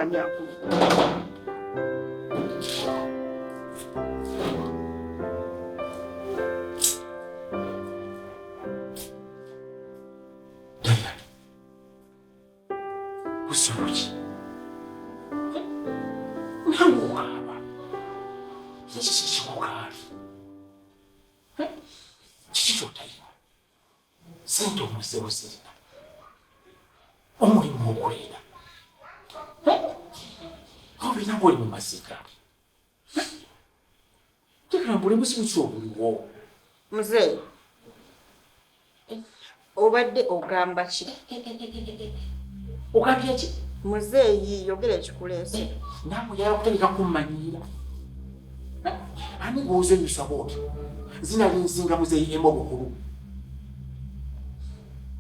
ani akulu. Usubuki. Nangwaba. Chichikokali. Chichichotayiwa. Sento musewusina. Omulimu okulera. Obina buli mu masika. Tekera mbuli musibuki obuliwo. Mzee. Obadde ogamba ki? Ogambye ki? Muzeeyi yogera ekikuleese. Nawe yakutegeka kummanyira. Ani gwozenyusa bwoti? Zinali nsinga muzeeyi emba obukulu.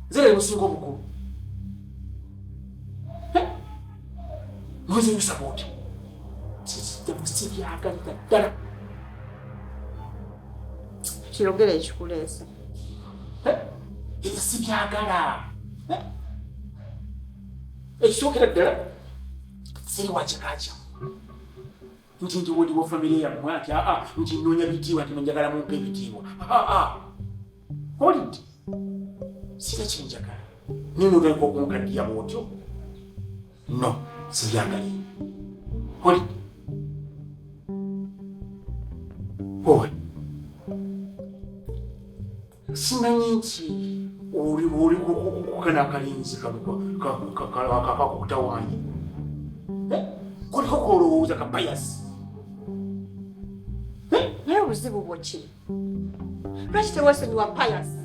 Zere musinga obukulu. Gwozenyusa bwoti? Sibyagalira ddala. Kiyogera ekikuleese. Sibyagala. Ekisookera ddala siri wakikakya nti ndi woliwo famire yammwe ati nti nnoonya bitiibwa nti njagala mumpe ebitiibwa olidde sira kinjagala nino oleka okunkaddiya bwotyo no sibyagali olidde owe simanyi nti oli kukana akalinzi kakakutawanyi koliko kolowooza kapayasi naye obuzibu bwoki? Lwaki tewesonyiwa payasi?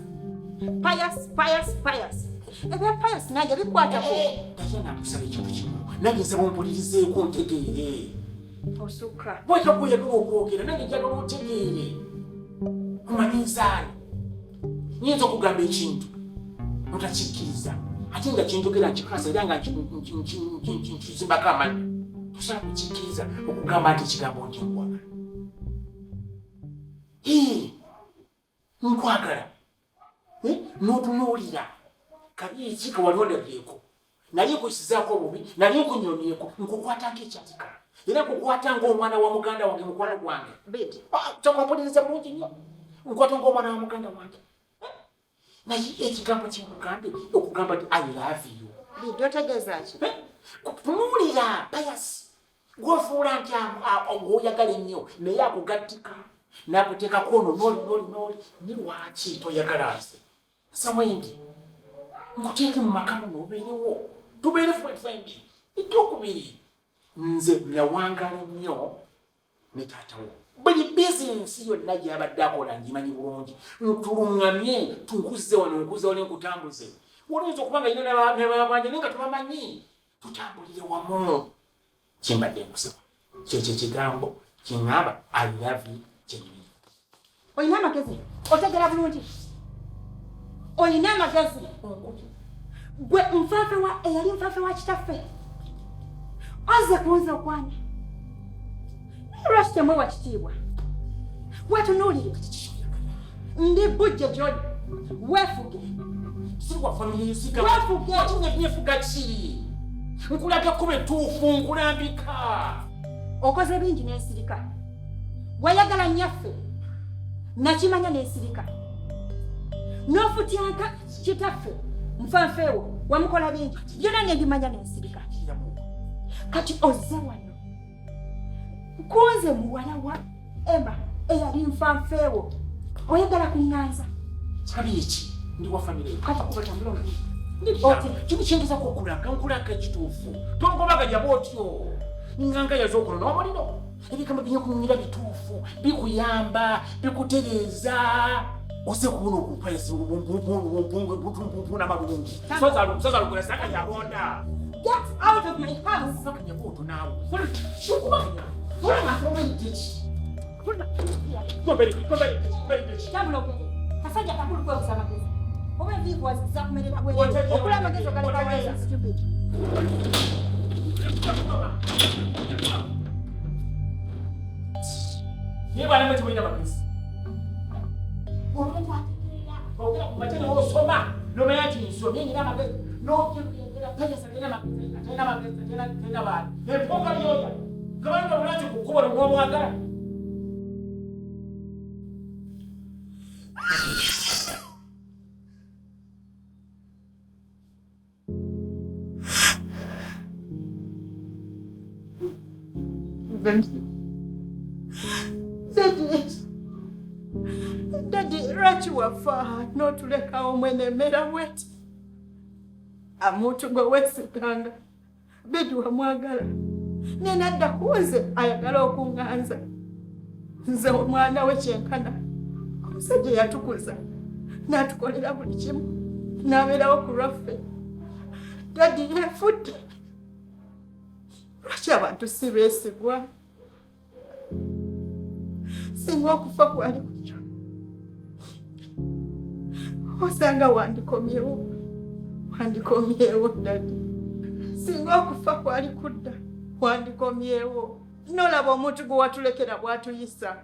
Payasi ebya payasi nange bikwatako. naye nakusaba ekintu kimu nange nsaba ompulirizeeko ntegeere Osukka bweka bweyagala okwogera nange njagala otegeere omanyi nsaani nyinza okugamba ekintu otakikkiriza ate nga kinjogera nkikasa era nga nkizimbako amanya tosobola kukikkiriza okugamba nti ekigambo nti nkwagala nkwagala n'otunuulira kabi eki kewalondabyeko nali nkusizaako obubi nali nkunyomyeko nkukwatako ekyatika era nkukwata ng'omwana wa muganda wange mukwano gwange kyakwapuliriza bulungi nnyo nkwata ng'omwana wa muganda wange naye ekigambo kyemugambe okugamba nti I love you bidyotegeeza ki? kutunuulira payasi gwofuula nti oyagala ennyo naye akugattika n'akuteekako ono nooli ni lwaki toyagala nze samwendi nkuteeke mu maka muno obeerewo tubeere fembi ekyokubiri nze nawangala nnyo ne taatawo buli bizinensi yonna gyabadde akola ngimanyi bulungi ntuluŋŋamye tunkuzize wano nkuze wali nkutambuze olowooza okuba nga ina nebabanje naye nga tubamanyi tutambulire wamu kimbadde nkusaba kyekyo ekigambo kiŋŋamba I love you kyenyini. Oyina amagezi otegera bulungi? Oyina amagezi? Gwe eyali nfaafe wa kitaffe ozze kunza okwanya lwaki temwewa kitiibwa? Wetunuulire ndi bujje gy'oli weefuge nefuga ki nkulaga kuba etuufu nkulambika okoze bingi n'ensirika wayagala nnyaffe nakimanya n'ensirika n'ofutyanka kitaffe nfanfeewo wamukola bingi byonna nebimanya n'ensirika kati ozze wano kunze muwala wa Emma eyali nfanfeewo oyagala kuŋŋanza kabi eki ndi wa famire kati kubatambula kino kyengezako okulaga nkulaga ekituufu tongobaganya bwotyo nganga yaza okuno n'omuliro ebigambo binyakunyumira bituufu bikuyamba bikutereeza ose kubona okupayasi n'amalungi soza lugula saka yalonda get out of my house sakanya bwoto naawe kasajja kakulu kwekusa amagezi oba enviivu waziza kumerera okula amagezi ogaleka weza stupid. Niye bwana mwetu mwina magezi ogera ku matene osoma nomanya nti nsomye nyina amagezi n'ogera Paya tena bali. Epoka yoya. Kabanga mulacho kukola mwamwagala. Daddy, Rachi wafa n'otulekawo mwenemera weti. Amuntu gwe weesiganga. Bedi wamwagala. Nenadda kunze ayagala okuŋŋanza. Nze omwana we kyenkana. Omusajja yatukuza. N'atukolera buli kimu. N'abeerawo ku lwaffe. Daddy yeefudde. Lwaki abantu si beesigwa? Singa okufa kwali kutyo. Osanga wandikomyewo. Wandikomyewo Daddy. Singa okufa kwali kudda. Wandikomyewo. Nolaba omuntu gwe watulekera bw'atuyisa.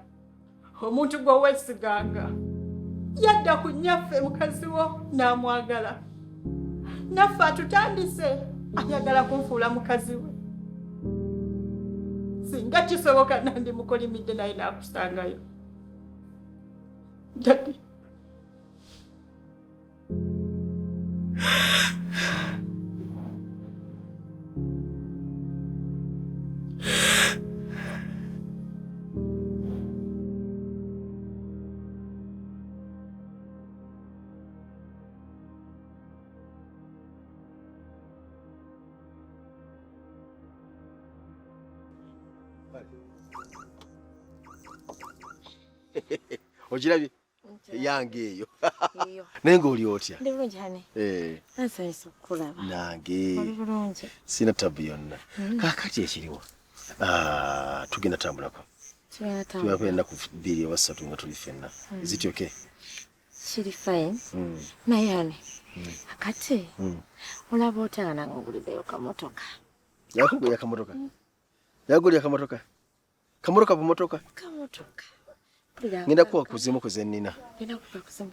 Omuntu gwe weesiganga. Yadda ku nnyaffe mukazi wo n'amwagala. Naffe atutandise ayagala kunfuula mukazi we. Singa kisoboka nandi mukolimidde naye n'akusangayo. Daddy. Ojirabye yange eyo. Nengo oli otya? Ndi bulungi hane. Nsanyusa okukulaba. Nange. Oli bulungi. Sina tabu yonna. Kakati ekiriwo. Tugenda tambulako. Tugenda ku 2 oba 3 nga tuli ffenna. Is it okay? Kiri fine. Naye hane. Akati. Olaba otanga nange oguliddeyo kamotoka. Yakugulira kamotoka? Yagulira kamotoka? Kamotoka bumotoka? Kamotoka. Ngenda kuwa kuzimu kuzenina.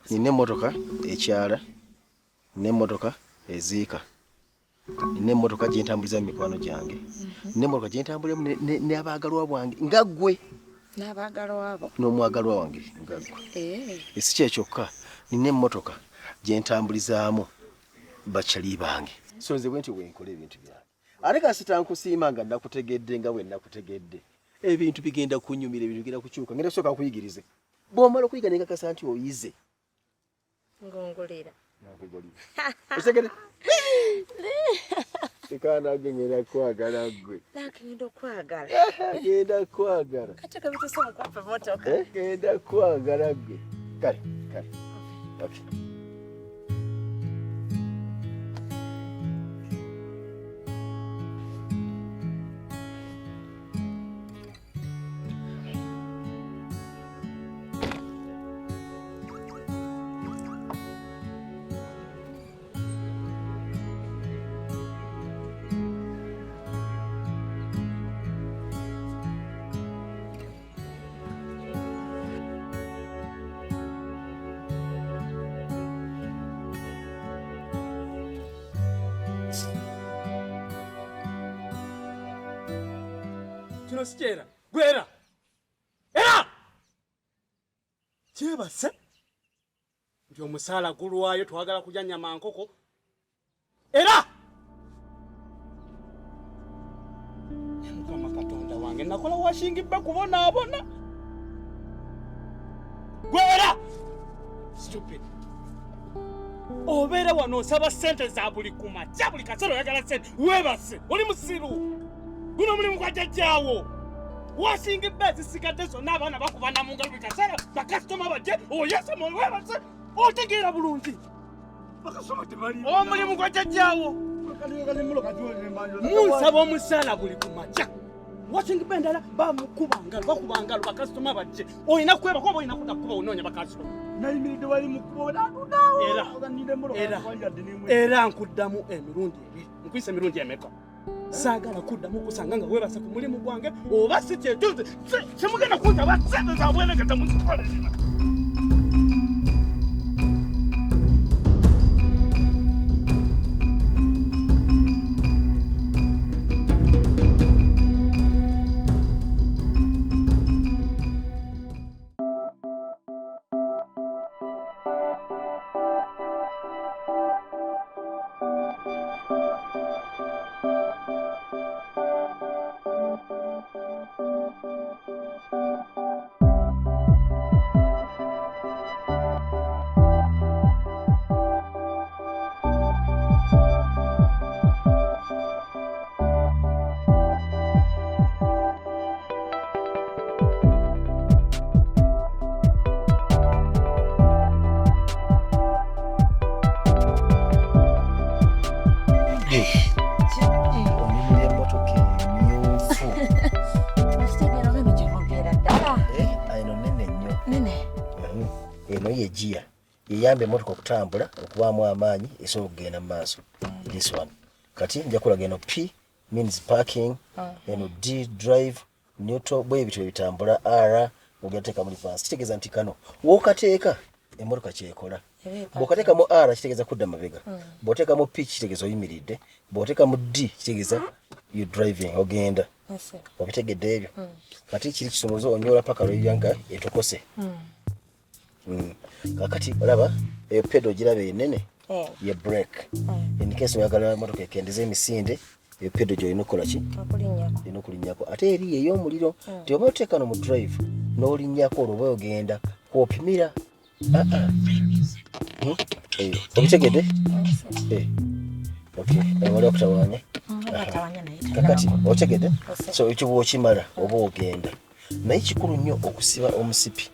Nine motoka ekyala. Nine motoka eziika. Nine motoka gyentambuliza mikwano gyange. Nine motoka gyentambulira ne abagalwa bwange ngaggwe. N'abagalwa abo. N'omwagalwa wange ngaggwe. Esi kyekyoka. Nine motoka gyentambulizaamu bachali bange. So nze bwenti wenkola ebintu byange. Ate kasita nkusiima nga nakutegedde nga bwe nakutegedde. Ebintu bigenda kunyumira ebintu bigenda kukyuka. Ngenda kusooka kuyigirize. Bw'omala okuyiga ne kakasa nti oyize. Ngongolera. Ngongolera. Osegede? Ekana ngenda kwagala gwe. Nakigenda okwagala. Ngenda kwagala. Kati kabituse mukwapa motoka. Ngenda kwagala gwe. Kale. Okay. Kino sikyera. Gwera. Era! Kyebase. Nti omusaala gulwayo twagala kulya nnyama nkoko. Era! Mukama Katonda wange nakola washingibba kubonaabona. Gwera! Stupid. Obeera wano osaba ssente za buli kumakya buli kaseera oyagala ssente. Weebase. Oli musiru. Guno mulimu gwa jjajjaawo. Washingibba ezisigadde zonna abaana bakubana mu ngalo buli kaseera bakasitoma bajje oyese weebase. Otegeera bulungi. Omulimu gwa jjajjaawo. Munsaba omusaala buli kumakya. Washingibba endala bakuba ngalo bakasitoma bajje. Olina kweba kuba olina kutakuba onoonya bakasitoma. Nayimiridde wali mu kkubo n'atuddaawo. Era nkuddamu emirundi ebiri. Nkuyise emirundi emeka. Saagala kuddamu kusanga nga weebase ku mulimu gwange oba si kyetuze kimugenda kuntaba sente za bweregete muzikolera. eno ye gear yeyamba emmotoka okutambula okubaamu amaanyi esobola okugenda mu maaso. This one kati nja kulaga eno P means parking, eno D drive, neutral bwe ebintu ebitambula, R ogateeka mu reverse. Kitegeeza nti kano wookateeka emmotoka kyekola. Bw'okateeka mu R kitegeeza kudda mabega, bw'oteeka mu P kitegeeza oyimiridde, bw'oteeka mu D kitegeeza you driving ogenda. Obitegedde ebyo. Kati kiri kisomozo onyola paka lw'ebyanga etokose. Kakati olaba pedal girabe enene ye brake. In case oyagala motoka ekendeze emisinde ye pedal gyo inokola ki? Okulinnyako. Ate eri ey'omuliro nti oba oteeka no mu drive n'olinnyako olwo oba ogenda kwopimira. Obitegedde? Okay, wali okutawaanya. Kakati otegedde? So ekyo bw'okimala oba ogenda. Naye kikulu nnyo okusiba omusipi.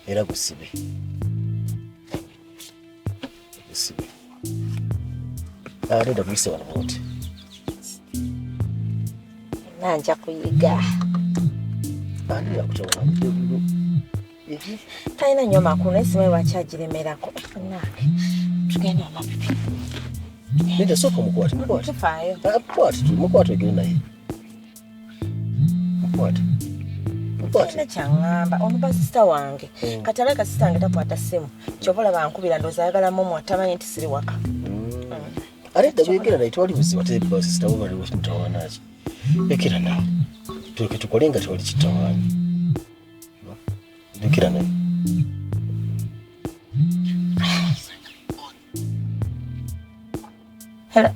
Era gusibe. Gusibe. Nda kuyisa wano bwoti. Nanja kuyiga. Nda kutawaanya. Talina nnyo makulu esimu lwakiagiremerako. Tugenda amapipi. Nenda soko mukwate. Tufaayo. Mukwate ogende naye. Mukwate. Kina kyangamba ono basista wange kati aleka sista wange takwata simu kyobola bankubira ndoozi ayagala momo atamanyi nti siri waka. Ale da bwegera naye twali buzibu ate basista bo bali mutawaanaaki. Ekera nawe tuke tukole nga tewali kitawaanya. Ekera naye. Hela.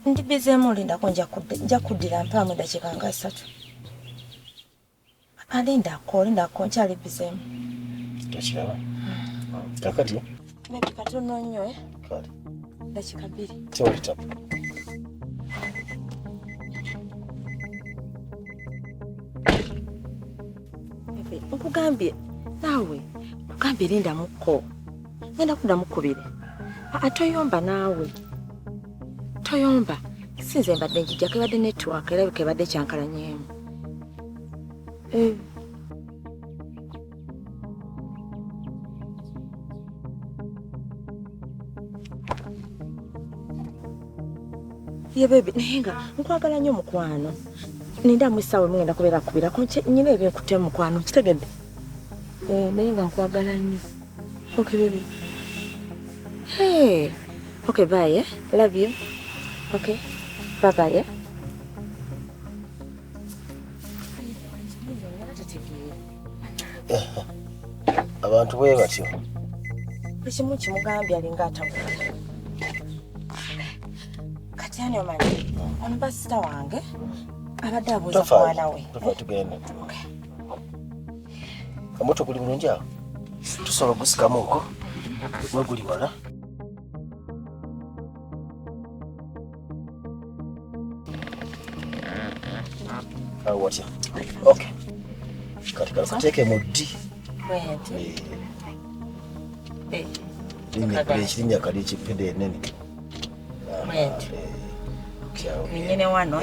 Ndi bizemu lindako nja kuddira mpaamu eddakiika nga 3. Lindako nkyali bizemu. Takiraba. Kakati? Bebi katono nnyo Kale. Eddakiika 2. Tewali tapu. Bebi nkugambye naawe nkugambye lindamuko. Ngenda kuddamukubire. Toyomba naawe. Toyomba. Sinze mbadde njijja kebadde network era kebadde kyankalanyeemu. Ye baby nenga nkwagala nnyo mukwano. Nindamu essaawa mugenda kubeera kubirako nyina ebinkutte mukwano kitegedde. Nenga nkwagala nnyo. Okay baby. Hey. Okay bye. Love you. Okay. Bye-bye. Abantu bwe batyo. Ekimu kimugambye alinga atabula. Kati ani omanyi ono basita wange abadde abuuza ku mwana we. Tugende. Omoto guli bulungi awo. Tusobola okusikamu okwo. Gwe guli wala. Watya. Okay. Kati take mu D. Wait. Ekirinya kali ekipede enene. Wait. Ninyene wano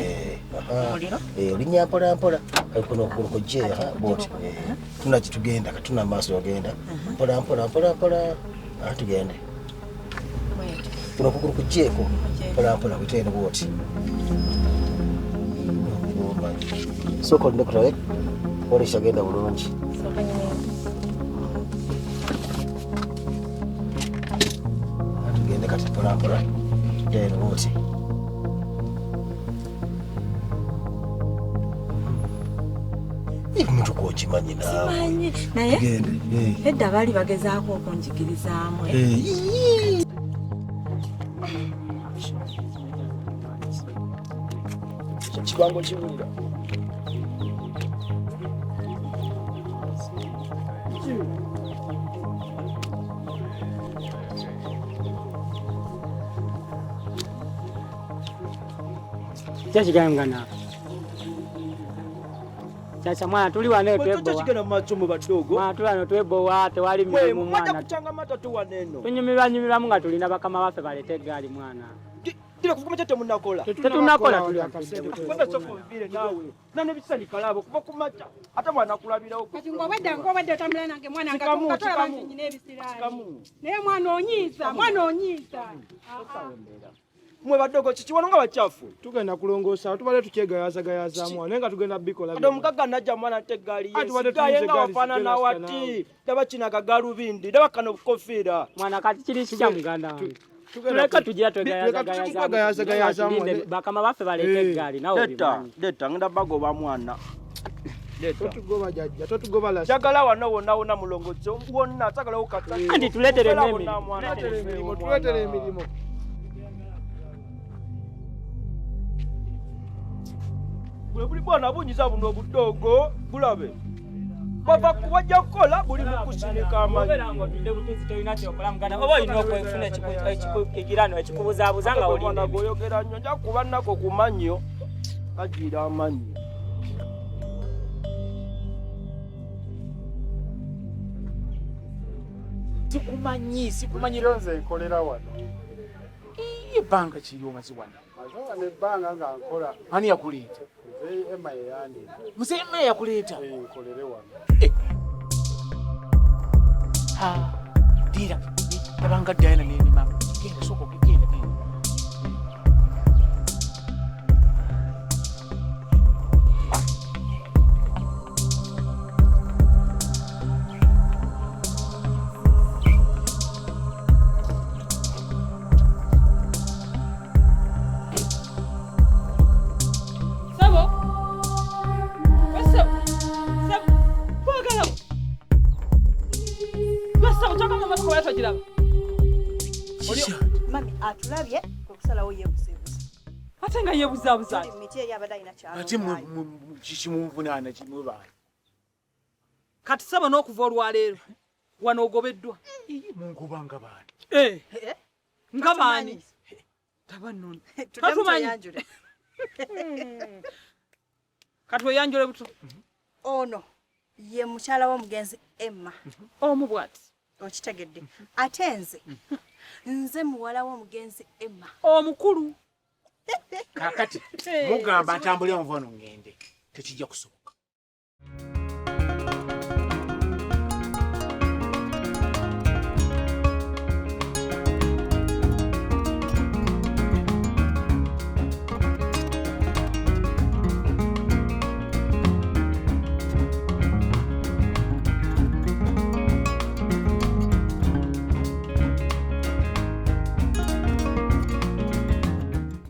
muliro? Olinya mpola kuno kujje boti. Tunakitugenda katuna maaso yogenda. Mpola tugende. Wait. Kuno kujjeko mpola kutende boti. Soko ndiko kutawe ore shagenda bulungi. Tugende kati mpola then boti. Muntu kokimanyi naawe. Simanyi naye edda baali bagezaako okunjigirizaamu. Kibango kiwulira. Kyakigambwa Chacha mwana tuli wane twebo. Chikena machumu badogo. Mwana tuli wane twebo wa tewali mwana. Mwana kuchanga mata tu waneno. Tunyumirwa nga tulina bakama bafe balete gali mwana. Dira kuvuma tete munakola. Tetunakola tuli akasente. Kwenda soko vile nawe. Nane bisani kalabo kuva kumacha. Hata mwana kulabira huko. Kati ngobadde otambula nange mwana ngatola bantu nyine ebisiraani. Naye mwana onyiisa. Mwe badogo chichi wanonga bachafu. Tugenda kulongoosa tubale tukyegayaza mwana nga tugenda bikola. Ado mukaga najja mwana tegali yes. Gayenga wafana na wati. Daba china kagalu bindi. Daba kano kofira. Mwana kati kiri kija muganda wange. Tuleka tujja twegayaza mwana. Bakama baffe baleke eggali nawo bimanyi. Deta ngenda bagoba mwana. Totugoba jajja, totugoba la. Jagala wona mulongozi wonna atakala okata. Andi tuletere emirimu. Tuletere emirimu. Buli bwana bunyiza buno obudogo bulabe. Baba kuwajja kukola buli mukusinika amanyi. Oba olina okwefuna ekirano ekikubuzabuza nga oli. Mwana goyogera nnyo nja kuba nako kumannyo. Kagira amanyi. Sikumanyi lonze nkolera wano. Ebbanga kiri omazi wano. Azoga nebbanga nga nkola. Ani yakuleeta? Nze Emma yeyandi. Muze Emma yakuleeta? Nkolere wano. Dira. Tabanga Diana ne mama. Genda soko genda. Mami atulabye okusalawo yebuzebuze. Ate nga yebuzabuza. Miti eri abadayina kyalo. Ate kimuvunana kimubaayi. Kati saba n'okuva olwaleero wano ogobeddwa. Mungubanga baani. Nga baani? Tabannono. Tatumanyi. Kati weyanjule buto. Ono ye mukyala w'omugenzi Emma. Omu bwati. Okitegedde. Ate nze muwala w'omugenzi Emma. Omukulu. Kakati mugamba atambule omuva ono ngende. Tekijja kusoboka.